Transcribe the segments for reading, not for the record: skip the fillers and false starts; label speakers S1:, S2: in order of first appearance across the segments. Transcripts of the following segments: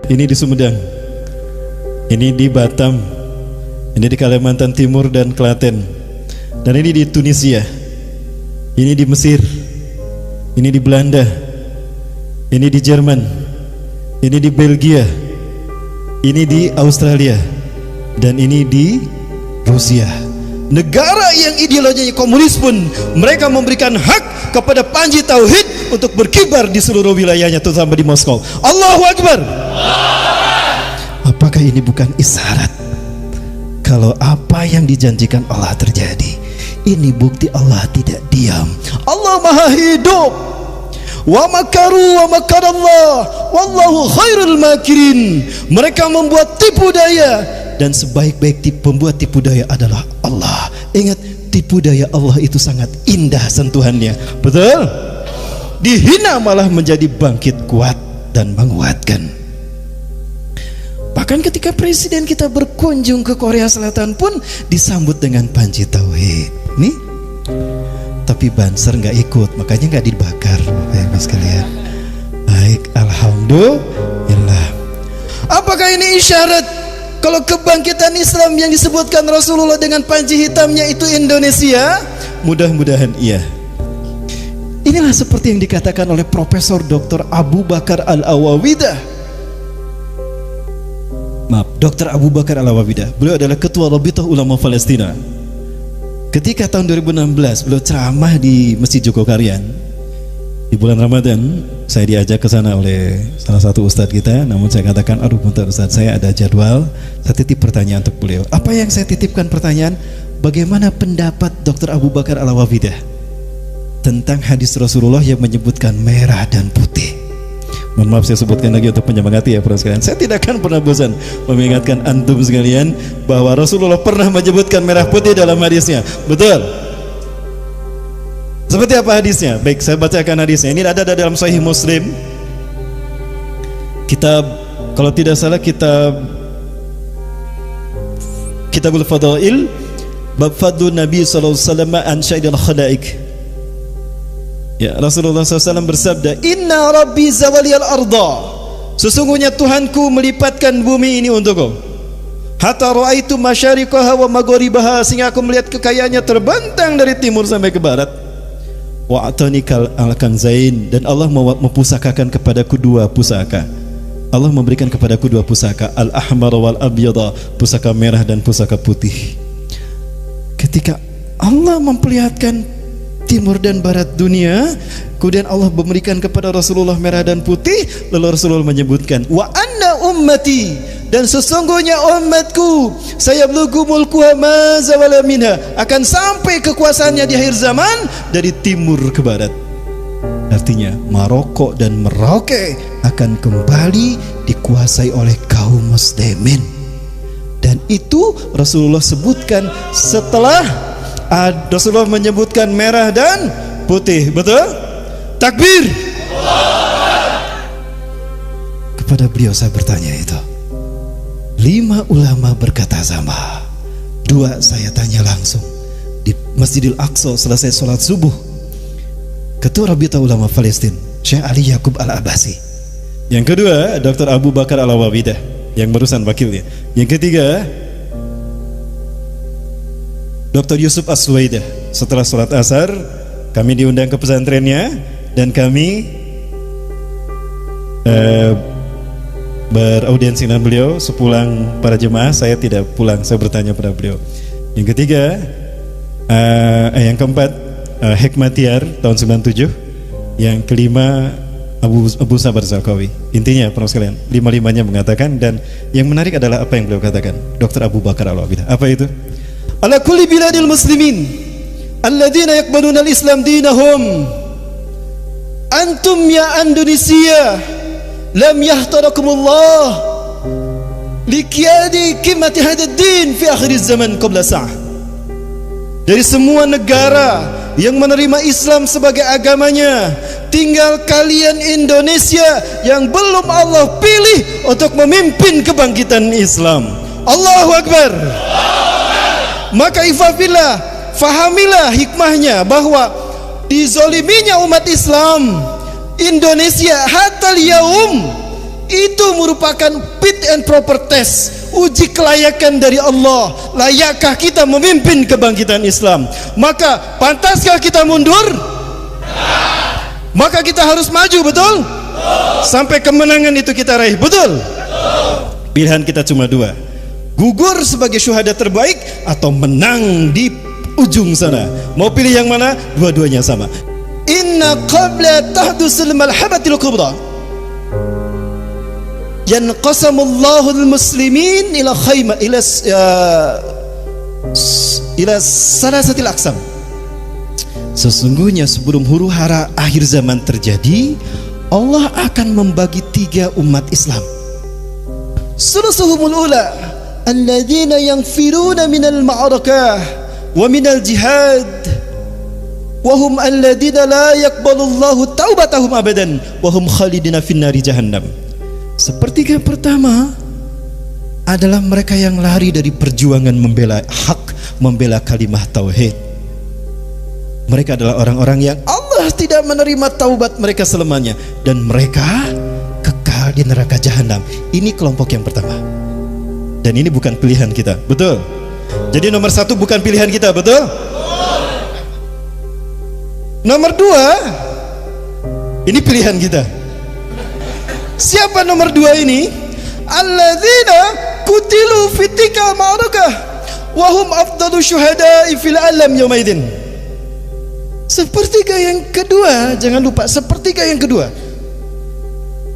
S1: ini di Sumedang, ini di Batam, ini di Kalimantan Timur dan Klaten, dan ini di Tunisia, ini di Mesir, ini di Belanda, ini di Jerman, ini di Belgia, ini di Australia, dan ini di Rusia. Negara yang ideologinya komunis pun mereka memberikan hak kepada Panji Tauhid untuk berkibar di seluruh wilayahnya, terutama di Moskow. Allahu Akbar. Apakah ini bukan isyarat kalau apa yang dijanjikan Allah terjadi? Ini bukti Allah tidak diam. Allah Maha hidup. Wa makaru wa makarallah wallahu khairul makirin. Mereka membuat tipu daya, dan sebaik-baik pembuat tipu daya adalah Allah. Ingat, tipu daya Allah itu sangat indah sentuhannya. Betul? Dihina malah menjadi bangkit kuat dan menguatkan. Bahkan ketika presiden kita berkunjung ke Korea Selatan pun disambut dengan Panji Tauhid. Nih, tapi Banser nggak ikut, makanya nggak dibakar, Bapak sekalian. Baik, alhamdulillah. Apakah ini isyarat kalau kebangkitan Islam yang disebutkan Rasulullah dengan panji hitamnya itu Indonesia? Mudah-mudahan iya. Inilah seperti yang dikatakan oleh Profesor Dr. Abu Bakar Al-Awawidah. Maaf, Dr. Abu Bakar Al-Awawidah. Beliau adalah Ketua Rabithah Ulama Palestina. Ketika tahun 2016 beliau ceramah di Masjid Jogokarian di bulan Ramadan, saya diajak ke sana oleh salah satu ustadz kita. Namun saya katakan, aduh bentar ustadz, saya ada jadwal. Saya titip pertanyaan untuk beliau. Apa yang saya titipkan pertanyaan? Bagaimana pendapat Dr. Abu Bakar Al-Awawidah tentang hadis Rasulullah yang menyebutkan merah dan putih? Mohon maaf saya sebutkan lagi untuk menyemangati ya para sekalian. Saya tidak akan pernah bosan mengingatkan antum sekalian bahwa Rasulullah pernah menyebutkan merah putih dalam hadisnya. Betul? Seperti apa hadisnya? Baik, saya bacakan hadisnya. Ini ada dalam Sahih Muslim. Kitab, kalau tidak salah Kitabul Fadail, bab fadlun Nabi sallallahu alaihi wasallam an syaidil khalaik. Ya, Rasulullah SAW bersabda, Inna Rabbi zawaliyal arda. Sesungguhnya Tuhanku melipatkan bumi ini untukku. Hatta ra'aitu masyariqaha wa magharibaha, sehingga aku melihat kekayaannya terbentang dari timur sampai ke barat. Wa atanikal al-kanzain, dan Allah mempusakakan kepadaku dua pusaka. Allah memberikan kepadaku dua pusaka, al-ahmar wal abyada, pusaka merah dan pusaka putih. Ketika Allah memperlihatkan timur dan barat dunia, kemudian Allah memberikan kepada Rasulullah merah dan putih, lalu Rasulullah menyebutkan, wa anna ummati, dan sesungguhnya umatku, saya belughu mulkuha ma zawala minha, akan sampai kekuasaannya di akhir zaman dari timur ke barat. Artinya Maroko dan Merauke akan kembali dikuasai oleh kaum muslimin. Dan itu Rasulullah sebutkan setelah Rasulullah menyebutkan merah dan putih. Betul? Takbir. Kepada beliau saya bertanya itu. 5 ulama berkata sama. 2 saya tanya langsung di Masjidil Aqsa selesai sholat subuh. Ketua Rabithah Ulama Palestina, Syekh Ali Yaqub Al-Abbasi. Yang kedua, Dr. Abu Bakar Al-Awawidah, yang barusan wakilnya. Yang ketiga, Dr. Yusuf As-Suwaidah. Setelah sholat asar kami diundang ke pesantrennya, dan kami beraudiensi dengan beliau. Sepulang para jemaah, saya tidak pulang, saya bertanya pada beliau. Yang ketiga, yang keempat, Hikmatiar tahun 97. Yang kelima, Abu Sabar Zakawi. Intinya para sekalian, 5-5-nya mengatakan. Dan yang menarik adalah apa yang beliau katakan, Dr. Abu Bakar Al-Awawidah. Apa itu? Ala kulli biladil muslimin alladzina yaqbaluna al-islam dinahum, antum ya Indonesia lam yahtarakumullah liqiyadi qimati hadzal din fi akhir zaman qabla sa'ah. Dari semua negara yang menerima Islam sebagai agamanya, tinggal kalian Indonesia yang belum Allah pilih untuk memimpin kebangkitan Islam. Allahu Akbar. Maka ifafillah, fahamilah hikmahnya bahwa dizoliminya umat Islam Indonesia hatal yaum itu merupakan fit and proper test, uji kelayakan dari Allah. Layakkah kita memimpin kebangkitan Islam? Maka pantaskah kita mundur? Maka kita harus maju, betul? Sampai kemenangan itu kita raih, betul? Pilihan kita cuma dua, gugur sebagai syuhada terbaik atau menang di ujung sana. Mau pilih yang mana? Dua-duanya sama. Inna qabla tahdusul malhabatil kubra yanqasamullahu al-muslimin ila khayma ila salasatil aqsam. Sesungguhnya sebelum huru hara akhir zaman terjadi, Allah akan membagi tiga umat Islam. Sulusuhumul ula alladzina yanfiruna minal ma'arakah wa minal jihad wa hum alladzina la yaqbalullahu taubatahum abadan wa hum khalidina finnari jahannam. Sepertiga pertama adalah mereka yang lari dari perjuangan membela hak, membela kalimah tauhid. Mereka adalah orang-orang yang Allah tidak menerima taubat mereka selamanya, dan mereka kekal di neraka jahanam. Ini kelompok yang pertama. Dan ini bukan pilihan kita, betul? Jadi nomor satu bukan pilihan kita, betul? Nomor dua, ini pilihan kita. Siapa nomor dua ini? Alladzina kutilu fitika ma'arakah wa hum afdalu syuhada'i fil alam yaumaidin. Sepertiga yang kedua, jangan lupa, sepertiga yang kedua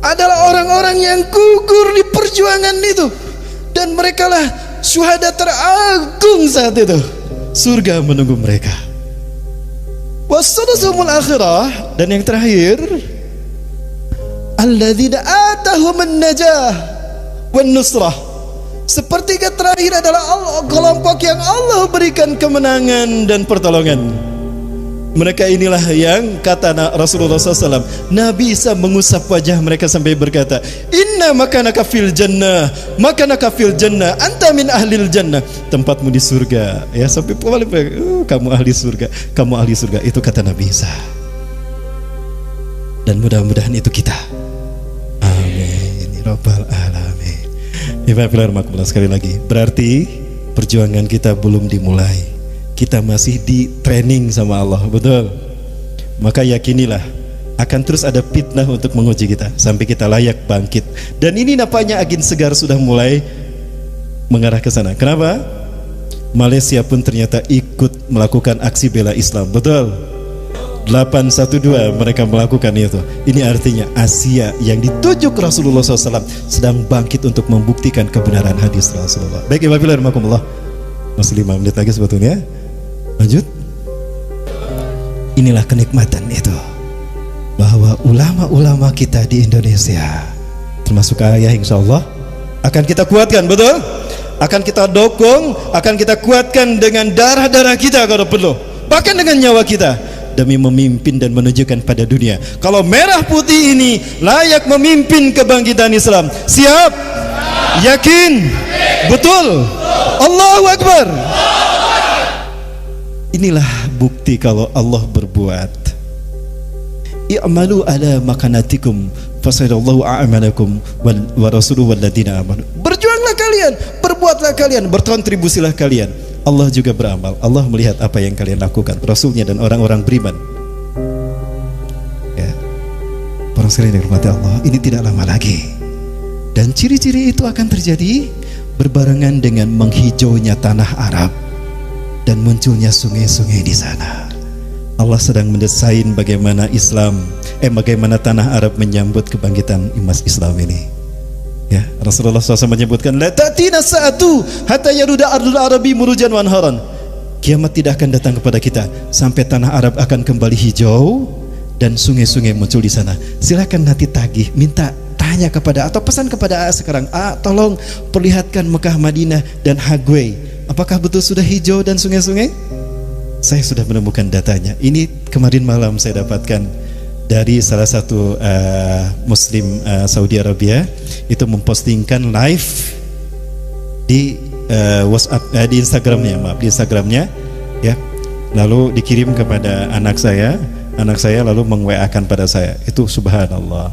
S1: adalah orang-orang yang gugur di perjuangan itu, dan mereka lah syuhada teragung saat itu. Surga menunggu mereka. Wasadasumul akhirah, dan yang terakhir alladzina atahumun najah wan nusrah. Sepertiga terakhir adalah kelompok yang Allah berikan kemenangan dan pertolongan. Mereka inilah yang kata Rasulullah SAW, Nabi Isa mengusap wajah mereka sampai berkata, inna makanaka fil jannah, makanaka fil jannah, anta min ahlil jannah, tempatmu di surga. Ya, sampai kamu ahli surga, kamu ahli surga. Itu kata Nabi Isa. Dan mudah-mudahan itu kita. Amin ya rabbal alamin. Ibadah sekali lagi, berarti perjuangan kita belum dimulai. Kita masih di training sama Allah, betul? Maka yakinilah akan terus ada fitnah untuk menguji kita sampai kita layak bangkit. Dan ini nampaknya angin segar sudah mulai mengarah ke sana. Kenapa? Malaysia pun ternyata ikut melakukan aksi bela Islam, betul? 812 mereka melakukan itu. Ini artinya Asia yang dituju ke Rasulullah SAW sedang bangkit untuk membuktikan kebenaran hadis Rasulullah. Baik, Ibadah, masih 5 menit lagi sebetulnya. Lanjut. Inilah kenikmatan itu, bahwa ulama-ulama kita di Indonesia, termasuk ayah, insya Allah akan kita kuatkan, betul? Akan kita dukung, akan kita kuatkan dengan darah-darah kita kalau perlu, bahkan dengan nyawa kita, demi memimpin dan menunjukkan pada dunia kalau merah putih ini layak memimpin kebangkitan Islam. Siap? Yakin? Betul? Allahu Akbar. Inilah bukti kalau Allah berbuat. I'malu ala makanatikum fasayarallahu a'malakum wa rasuluhu walladzina amanu. Berjuanglah kalian, berbuatlah kalian, berkontribusilah kalian. Allah juga beramal. Allah melihat apa yang kalian lakukan, Rasulnya dan orang-orang beriman. Ya, para sekalian yang dirahmati Allah, ini tidak lama lagi. Dan ciri-ciri itu akan terjadi berbarengan dengan menghijaunya tanah Arab dan munculnya sungai-sungai di sana. Allah sedang mendesain bagaimana bagaimana tanah Arab menyambut kebangkitan umat Islam ini. Ya, Rasulullah SAW menyebutkan, la ta'tina sa'atu hatta yaruda ardul arabi murujan wa anharan. Kiamat tidak akan datang kepada kita sampai tanah Arab akan kembali hijau dan sungai-sungai muncul di sana. Silakan nanti tagih, minta tanya kepada atau pesan kepada sekarang, tolong perlihatkan Mekah, Madinah dan Hagway. Apakah betul sudah hijau dan sungai-sungai? Saya sudah menemukan datanya. Ini kemarin malam saya dapatkan dari salah satu Muslim Saudi Arabia. Itu mempostingkan live di WhatsApp, di Instagramnya, di Instagramnya, ya. Lalu dikirim kepada anak saya lalu meng-WA-kan pada saya. Itu subhanallah.